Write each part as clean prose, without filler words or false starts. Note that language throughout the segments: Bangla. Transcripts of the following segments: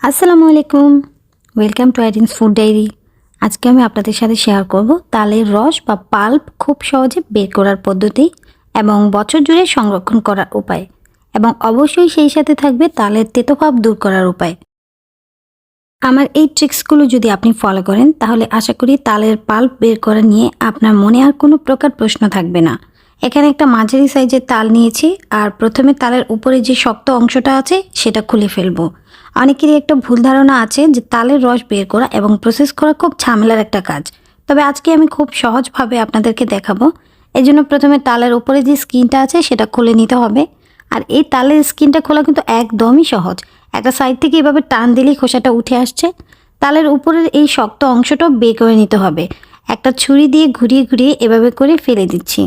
আসসালামু আলাইকুম, ওয়েলকাম টু আইডিনস ফুড ডায়েরি। আজকে আমি আপনাদের সাথে শেয়ার করব তালের রস বা পাল্প খুব সহজে বের করার পদ্ধতি এবং বছর জুড়ে সংরক্ষণ করার উপায়, এবং অবশ্যই সেই সাথে থাকবে তালের তেতোভাব দূর করার উপায়। আমার এই ট্রিক্সগুলো যদি আপনি ফলো করেন তাহলে আশা করি তালের পাল্প বের করা নিয়ে আপনার মনে আর কোনো প্রকার প্রশ্ন থাকবে না। এখানে একটা মাঝারি সাইজের তাল নিয়েছি, আর প্রথমে তালের উপরে যে শক্ত অংশটা আছে সেটা খুলে ফেলবো। অনেকেরই একটা ভুল ধারণা আছে যে তালের রস বের করা এবং প্রসেস করা খুব ঝামেলার একটা কাজ, তবে আজকে আমি খুব সহজভাবে আপনাদেরকে দেখাবো। এই জন্য প্রথমে তালের উপরে যে স্কিনটা আছে সেটা খুলে নিতে হবে। আর এই তালের স্কিনটা খোলা কিন্তু একদমই সহজ। একটা সাইড থেকে এভাবে টান দিলেই খোসাটা উঠে আসছে। তালের উপরের এই শক্ত অংশটাও বের করে নিতে হবে। একটা ছুরি দিয়ে ঘুরিয়ে ঘুরিয়ে এভাবে করে ফেলে দিচ্ছি।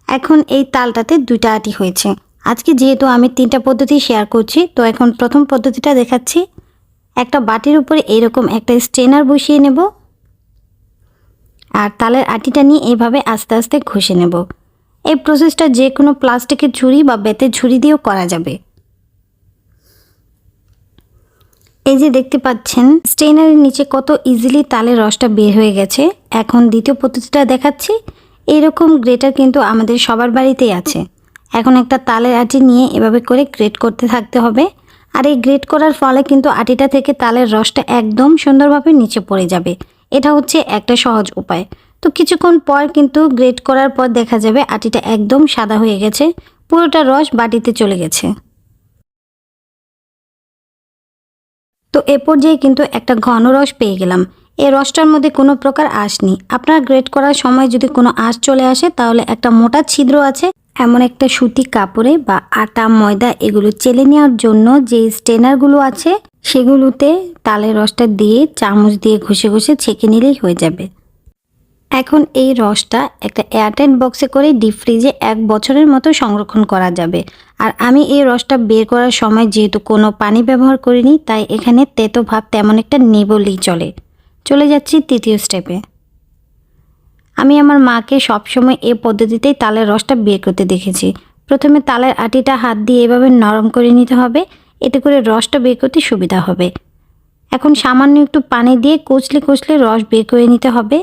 এখন এই তালটাতে দুইটা আটি হয়েছে। আজকে যেহেতু আমি তিনটা পদ্ধতি শেয়ার করছি, তো এখন প্রথম পদ্ধতিটা দেখাচ্ছি। একটা বাটির উপরে এরকম একটা স্ট্রেনার বসিয়ে নেব, আর তালের আটিটা নিয়ে এইভাবে আস্তে আস্তে ঘষে নেব। এই প্রসেসটা যে কোনো প্লাস্টিকের ঝুড়ি বা বেতের ঝুড়ি দিয়েও করা যাবে। এই যে দেখতে পাচ্ছেন স্ট্রেনারের নিচে কত ইজিলি তালের রসটা বের হয়ে গেছে। এখন দ্বিতীয় পদ্ধতিটা দেখাচ্ছি। এরকম গ্রেটার কিন্তু আমাদের সবার বাড়িতেই আছে। এখন একটা তালের আটি নিয়ে এভাবে করে গ্রেট করতে থাকতে হবে। আর এই গ্রেট করার ফলে কিন্তু আটিটা থেকে তালের রসটা একদম সুন্দরভাবে নিচে পড়ে যাবে। এটা হচ্ছে একটা সহজ উপায়। তো কিছুক্ষণ পর কিন্তু গ্রেট করার পর দেখা যাবে আটিটা একদম সাদা হয়ে গেছে, পুরোটা রস বাটিতে চলে গেছে। তো এ পর্যায়ে কিন্তু একটা ঘন রস পেয়ে গেলাম। এই রসটার মধ্যে কোনো প্রকার আঁশ নেই। আপনার গ্রেট করার সময় যদি কোনো আঁশ চলে আসে তাহলে একটা মোটা ছিদ্র আছে, এমন একটা সুতি কাপড়ে বা আটা ময়দা এগুলো চেলে নেওয়ার জন্য যে স্ট্রেনারগুলো আছে সেগুলোতে তালের রসটা দিয়ে চামচ দিয়ে ঘষে ঘষে ছেঁকে নিলেই হয়ে যাবে। এখন এই রসটা একটা এয়ারটাইট বক্সে করে ডিপ ফ্রিজে 1 বছরের মতো সংরক্ষণ করা যাবে। আর আমি এই রসটা বের করার সময় যেহেতু কোনো পানি ব্যবহার করিনি, তাই এখানে তেতো ভাব তেমন একটা নেই বললেই চলে। চলে যাচ্ছি তৃতীয় স্টেপে। আমি আমার মাকে সবসময় এই পদ্ধতিতেই তালের রসটা বের করতে দেখেছি। প্রথমে তালের আটিটা হাত দিয়ে এভাবে নরম করে নিতে হবে, এতে করে রসটা বের করতে সুবিধা হবে। এখন সামান্য একটু পানি দিয়ে কচলে কচলে রস বের করে নিতে হবে।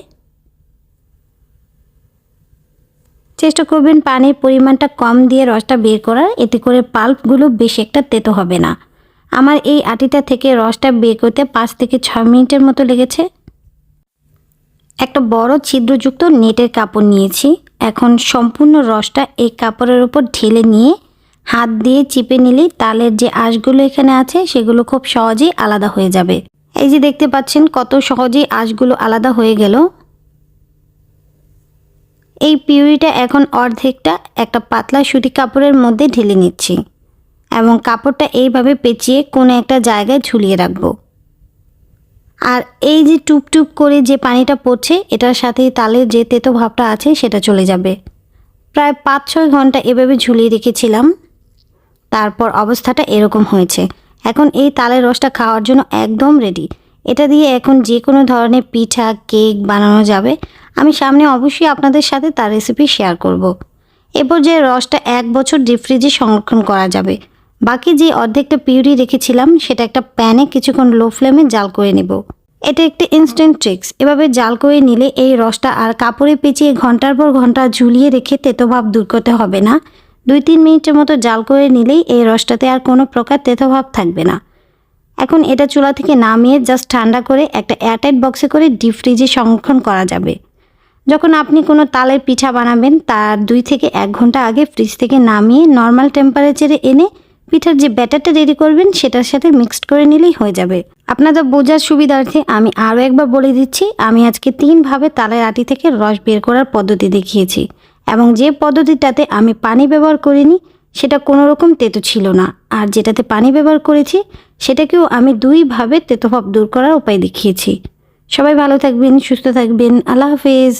চেষ্টা করবেন পানির পরিমাণটা কম দিয়ে রসটা বের করার, এতে করে পাল্পগুলো বেশি একটা তেতো হবে না। আমার এই আটিটা থেকে রসটা বের করতে 5 থেকে 6 মিনিটের মতো লেগেছে। একটা বড় ছিদ্রযুক্ত নেটের কাপড় নিয়েছি। এখন সম্পূর্ণ রসটা এই কাপড়ের উপর ঢেলে নিয়ে হাত দিয়ে চিপে নিলেই তালের যে আঁশগুলো এখানে আছে সেগুলো খুব সহজেই আলাদা হয়ে যাবে। এই যে দেখতে পাচ্ছেন কত সহজেই আঁশগুলো আলাদা হয়ে গেল। এই পিউরিটা এখন অর্ধেকটা একটা পাতলা সুতি কাপড়ের মধ্যে ঢেলে নিচ্ছি, এবং কাপড়টা এইভাবে পেঁচিয়ে কোনো একটা জায়গায় ঝুলিয়ে রাখবো। আর এই যে টুপ টুপ করে যে পানিটা পড়ছে এটার সাথেই তালের যে তেতো ভাবটা আছে সেটা চলে যাবে। প্রায় 5-6 ঘন্টা এভাবে ঝুলিয়ে রেখেছিলাম, তারপর অবস্থাটা এরকম হয়েছে। এখন এই তালের রসটা খাওয়ার জন্য একদম রেডি। এটা দিয়ে এখন যে কোনো ধরনের পিঠা কেক বানানো যাবে। আমি সামনে অবশ্যই আপনাদের সাথে তার রেসিপি শেয়ার করব। এরপর যে রসটা 1 বছর ডিপ ফ্রিজে সংরক্ষণ করা যাবে। বাকি যে অর্ধেকটা পিউরি রেখেছিলাম সেটা একটা প্যানে কিছুক্ষণ লো ফ্লেমে জাল করে নেব। এটা একটি ইনস্ট্যান্ট ট্রিক্স। এভাবে জাল করে নিলে এই রসটা আর কাপড়ে পেঁচিয়ে ঘন্টার পর ঘন্টা ঝুলিয়ে রেখে তেতো ভাব দূর করতে হবে না। 2-3 মিনিটের মতো জাল করে নিলেই এই রসটাতে আর কোনো প্রকার তেতো ভাব থাকবে না। এখন এটা চুলা থেকে নামিয়ে জাস্ট ঠান্ডা করে একটা এয়ারটাইট বক্সে করে ডিপ ফ্রিজে সংরক্ষণ করা যাবে। যখন আপনি কোনো তালের পিঠা বানাবেন তার 2 থেকে 1 ঘন্টা আগে ফ্রিজ থেকে নামিয়ে নর্মাল টেম্পারেচারে এনে পিঠার যে ব্যাটারটা রেডি করবেন সেটার সাথে মিক্সড করে নিলেই হয়ে যাবে। আপনাদের বোঝার সুবিধার্থে আমি আরও একবার বলে দিচ্ছি, আমি আজকে 3 ভাবে তালের আটি থেকে রস বের করার পদ্ধতি দেখিয়েছি, এবং যে পদ্ধতিটাতে আমি পানি ব্যবহার করিনি সেটা কোনো রকম তেতো ছিল না, আর যেটাতে পানি ব্যবহার করেছি সেটাকেও আমি 2 ভাবে তেতোভাব দূর করার উপায় দেখিয়েছি। সবাই ভালো থাকবেন, সুস্থ থাকবেন। আল্লাহ হাফেজ।